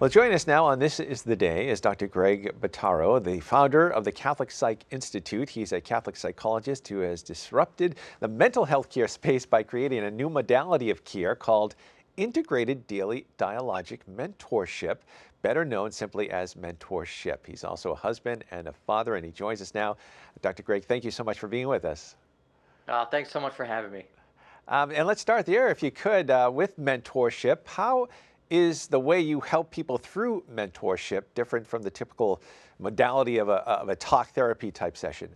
Well, joining us now on This is the Day is Dr. Greg Bottaro, the founder of the Catholic Psych Institute. He's a Catholic psychologist who has disrupted the mental health care space by creating a new modality of care called Integrated Daily Dialogic Mentorship, better known simply as mentorship. He's also a husband and a father, and he joins us now. Dr. Greg, thank you so much for being with us. Thanks so much for having me. And let's start there, if you could, with mentorship. How is the way you help people through mentorship different from the typical modality of a talk therapy type session?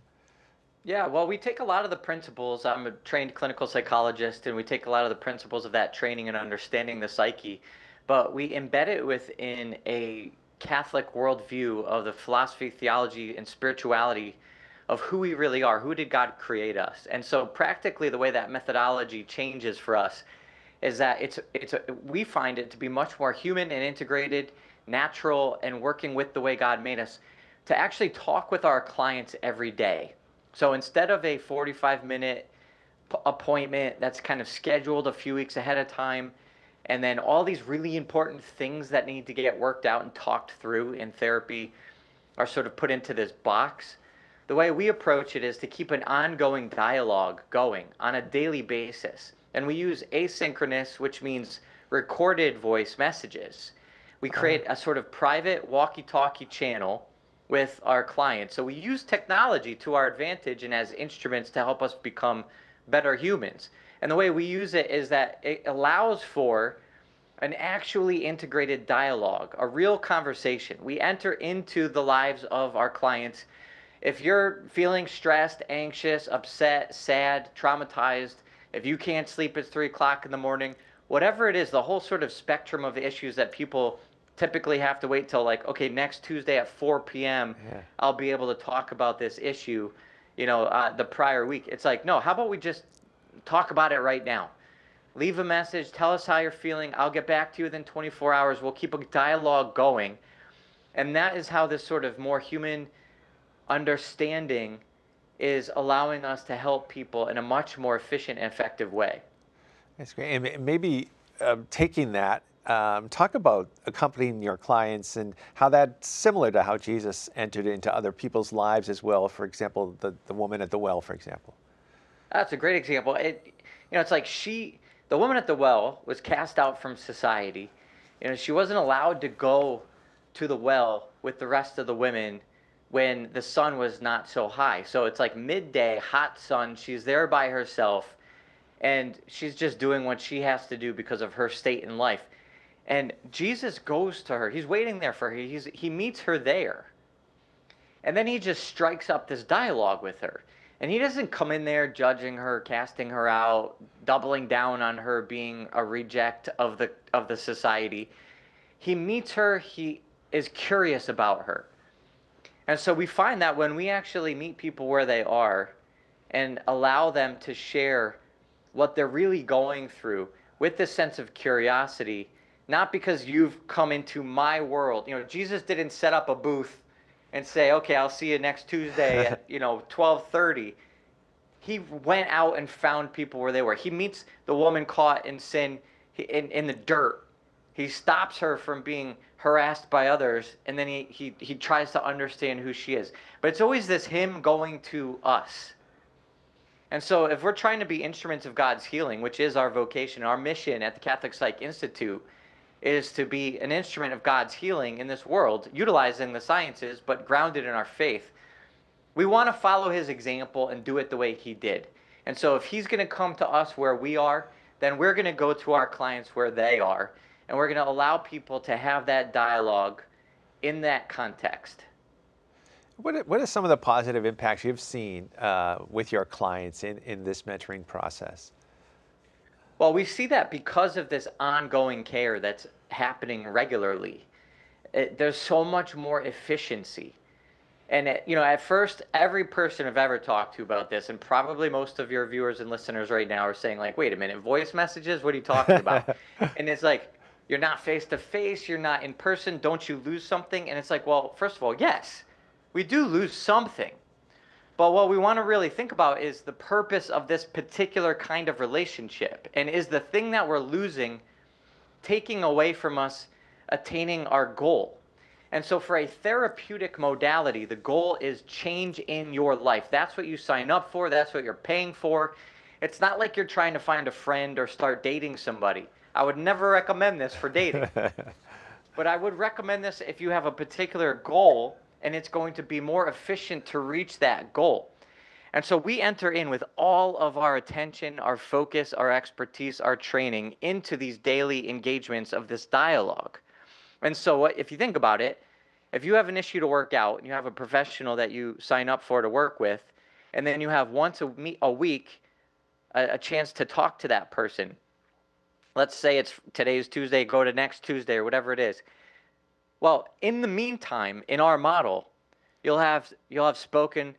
Yeah, well, we take a lot of the principles. I'm a trained clinical psychologist, and we take a lot of the principles of that training and understanding the psyche, but we embed it within a Catholic worldview of the philosophy, theology, and spirituality of who we really are. Who did God create us? And so practically the way that methodology changes for us is that we find it to be much more human and integrated, natural, and working with the way God made us to actually talk with our clients every day. So instead of a 45-minute appointment that's kind of scheduled a few weeks ahead of time, and then all these really important things that need to get worked out and talked through in therapy are sort of put into this box, the way we approach it is to keep an ongoing dialogue going on a daily basis. And we use asynchronous, which means recorded voice messages. We create a sort of private walkie-talkie channel with our clients. So we use technology to our advantage and as instruments to help us become better humans. And the way we use it is that it allows for an actually integrated dialogue, a real conversation. We enter into the lives of our clients. If you're feeling stressed, anxious, upset, sad, traumatized, if you can't sleep at 3 o'clock in the morning, whatever it is, the whole sort of spectrum of issues that people typically have to wait till like, okay, next Tuesday at 4 p.m., I'll be able to talk about this issue, the prior week. It's like, no, how about we just talk about it right now? Leave a message, tell us how you're feeling. I'll get back to you within 24 hours. We'll keep a dialogue going. And that is how this sort of more human understanding is allowing us to help people in a much more efficient and effective way. That's great. And maybe taking that, talk about accompanying your clients and how that's similar to how Jesus entered into other people's lives as well. For example, the woman at the well, for example. That's a great example. It's like the woman at the well was cast out from society. She wasn't allowed to go to the well with the rest of the women when the sun was not so high. So it's like midday, hot sun. She's there by herself, and she's just doing what she has to do because of her state in life. And Jesus goes to her. He's waiting there for her. He meets her there. And then he just strikes up this dialogue with her. And he doesn't come in there judging her, casting her out, doubling down on her being a reject of the society. He meets her. He is curious about her. And so we find that when we actually meet people where they are and allow them to share what they're really going through with this sense of curiosity, not because you've come into my world. Jesus didn't set up a booth and say, okay, I'll see you next Tuesday at 12:30. He went out and found people where they were. He meets the woman caught in sin in the dirt. He stops her from being harassed by others, and then he tries to understand who she is. But it's always this him going to us. And so if we're trying to be instruments of God's healing, which is our vocation, our mission at the Catholic Psych Institute is to be an instrument of God's healing in this world, utilizing the sciences, but grounded in our faith. We want to follow his example and do it the way he did. And so if he's going to come to us where we are, then we're going to go to our clients where they are. And we're going to allow people to have that dialogue in that context. What are some of the positive impacts you've seen with your clients in this mentoring process? Well, we see that because of this ongoing care that's happening regularly. There's so much more efficiency. And at first, every person I've ever talked to about this, and probably most of your viewers and listeners right now are saying like, wait a minute, voice messages? What are you talking about? And it's like, you're not face-to-face, you're not in person, don't you lose something? And it's like, well, first of all, yes, we do lose something. But what we want to really think about is the purpose of this particular kind of relationship. And is the thing that we're losing taking away from us attaining our goal. And so for a therapeutic modality, the goal is change in your life. That's what you sign up for. That's what you're paying for. It's not like you're trying to find a friend or start dating somebody. I would never recommend this for dating. But I would recommend this if you have a particular goal and it's going to be more efficient to reach that goal. And so we enter in with all of our attention, our focus, our expertise, our training into these daily engagements of this dialogue. And so if you think about it, if you have an issue to work out and you have a professional that you sign up for to work with, and then you have once a week a chance to talk to that person. Let's say it's today's Tuesday, go to next Tuesday or whatever it is. Well, in the meantime, in our model, you'll have spoken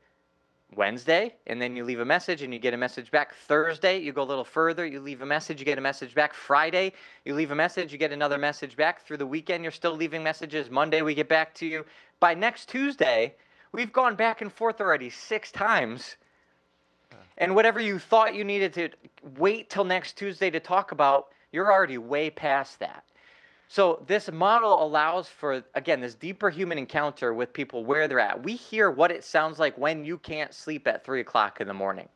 Wednesday, and then you leave a message and you get a message back. Thursday, you go a little further, you leave a message, you get a message back. Friday, you leave a message, you get another message back. Through the weekend, you're still leaving messages. Monday, we get back to you. By next Tuesday, we've gone back and forth already 6 times. And whatever you thought you needed to wait till next Tuesday to talk about, you're already way past that. So this model allows for, again, this deeper human encounter with people where they're at. We hear what it sounds like when you can't sleep at 3 o'clock in the morning.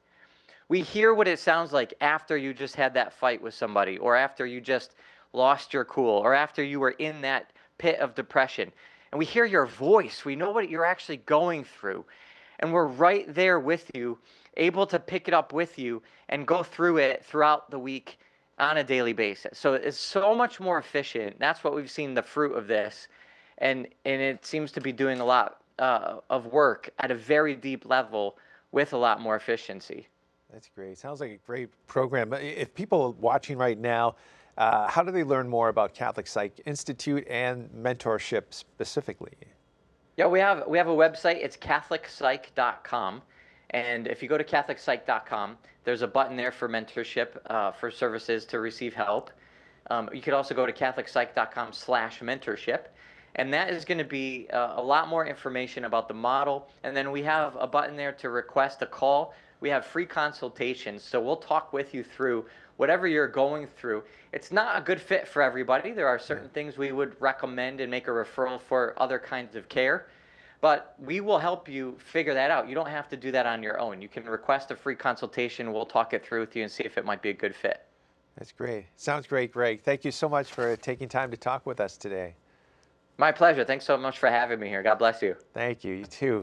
We hear what it sounds like after you just had that fight with somebody, or after you just lost your cool, or after you were in that pit of depression. And we hear your voice. We know what you're actually going through. And we're right there with you, able to pick it up with you and go through it throughout the week on a daily basis. So it's so much more efficient. That's what we've seen the fruit of this. And it seems to be doing a lot of work at a very deep level with a lot more efficiency. That's great. Sounds like a great program. If people are watching right now, how do they learn more about Catholic Psych Institute and mentorship specifically? Yeah, we have a website. It's catholicpsych.com. And if you go to catholicpsych.com, there's a button there for mentorship, for services to receive help. You could also go to catholicpsych.com/mentorship. And that is going to be a lot more information about the model. And then we have a button there to request a call. We have free consultations. So we'll talk with you through whatever you're going through. It's not a good fit for everybody. There are certain things we would recommend and make a referral for other kinds of care. But we will help you figure that out. You don't have to do that on your own. You can request a free consultation. We'll talk it through with you and see if it might be a good fit. That's great. Sounds great, Greg. Thank you so much for taking time to talk with us today. My pleasure. Thanks so much for having me here. God bless you. Thank you. You too.